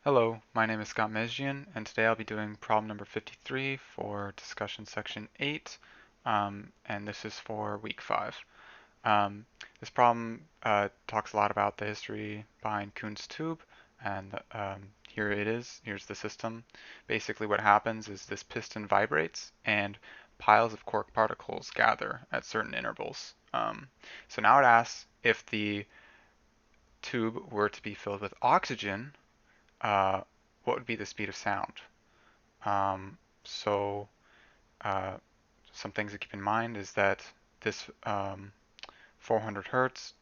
Hello, my name is Scott Mezgian, and today I'll be doing problem number 53 for discussion section 8, and this is for week 5. This problem talks a lot about the history behind Kuhn's tube, and here it is. Here's the system. Basically what happens is this piston vibrates, and piles of quark particles gather at certain intervals. So now it asks if the tube were to be filled with oxygen, uh, what would be the speed of sound? Um, so uh, some things to keep in mind is that this 400 hertz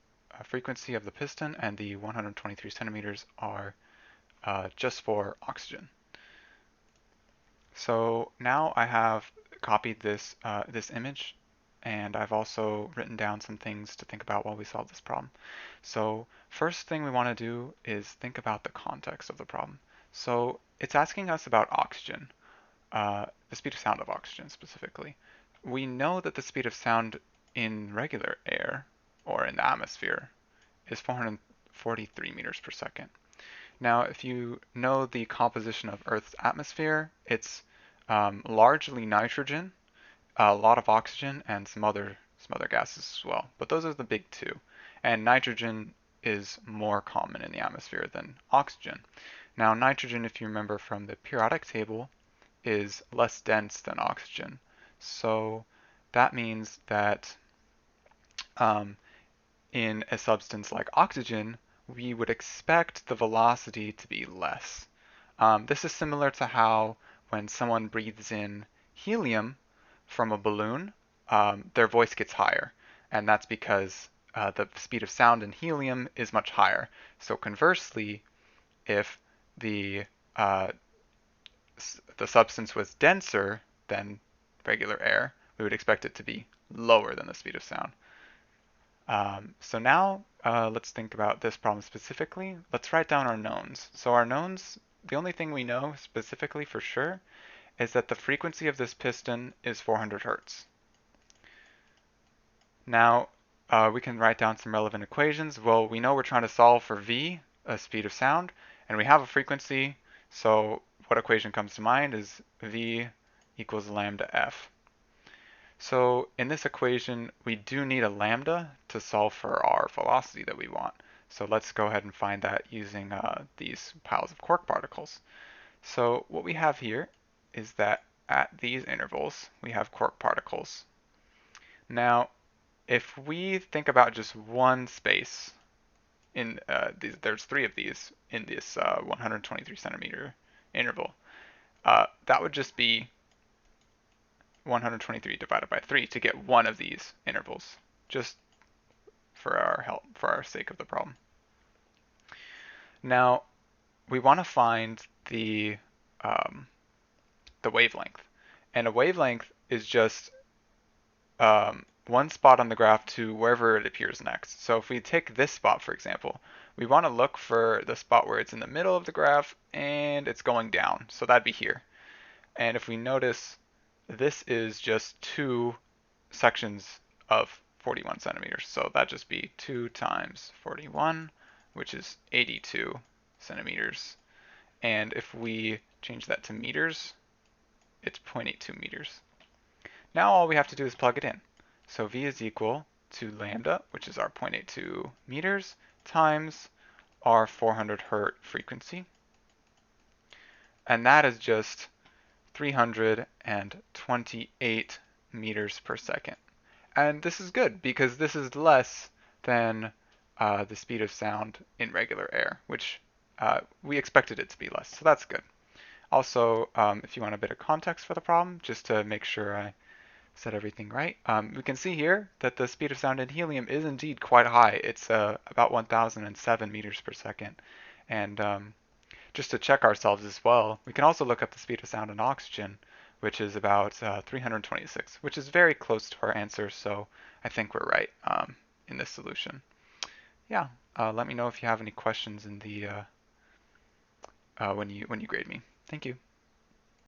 frequency of the piston and the 123 centimeters are just for oxygen. So now I have copied this image, and I've also written down some things to think about while we solve this problem. So first thing we want to do is think about the context of the problem. So it's asking us about oxygen, the speed of sound of oxygen specifically. We know that the speed of sound in regular air, or in the atmosphere, is 443 meters per second. Now, if you know the composition of Earth's atmosphere, it's largely nitrogen, a lot of oxygen, and some other gases as well. But those are the big two. And nitrogen is more common in the atmosphere than oxygen. Now, nitrogen, if you remember from the periodic table, is less dense than oxygen. So that means that um, in a substance like oxygen, we would expect the velocity to be less. This is similar to how when someone breathes in helium from a balloon, their voice gets higher. And that's because the speed of sound in helium is much higher. So conversely, if the uh, the substance was denser than regular air, we would expect it to be lower than the speed of sound. So now let's think about this problem specifically. Let's write down our knowns. So our knowns, the only thing we know specifically for sure is that the frequency of this piston is 400 hertz. Now we can write down some relevant equations. Well, we know we're trying to solve for v, a speed of sound, and we have a frequency. So what equation comes to mind is v equals lambda f. So in this equation, we do need a lambda to solve for our velocity that we want. So let's go ahead and find that using these piles of quark particles. So what we have here is that at these intervals, we have quark particles. Now, if we think about just one space, there's three of these in this 123 centimeter interval, that would just be 123 divided by 3 to get one of these intervals, just for our sake of the problem. Now, we want to find the wavelength, and a wavelength is just one spot on the graph to wherever it appears next. So if we take this spot, for example, we want to look for the spot where it's in the middle of the graph and it's going down. So that'd be here. And if we notice, this is just two sections of 41 centimeters. So that'd just be 2 times 41, which is 82 centimeters. And if we change that to meters, it's 0.82 meters. Now all we have to do is plug it in. So V is equal to lambda, which is our 0.82 meters, times our 400 hertz frequency. And that is just 328 meters per second. And this is good because this is less than the speed of sound in regular air, which we expected it to be less. So that's good. Also, if you want a bit of context for the problem, just to make sure I said everything right, we can see here that the speed of sound in helium is indeed quite high. It's about 1007 meters per second. And just to check ourselves as well, we can also look up the speed of sound in oxygen, which is about 326, which is very close to our answer, so I think we're right in this solution. Yeah, let me know if you have any questions in the when you grade me. Thank you.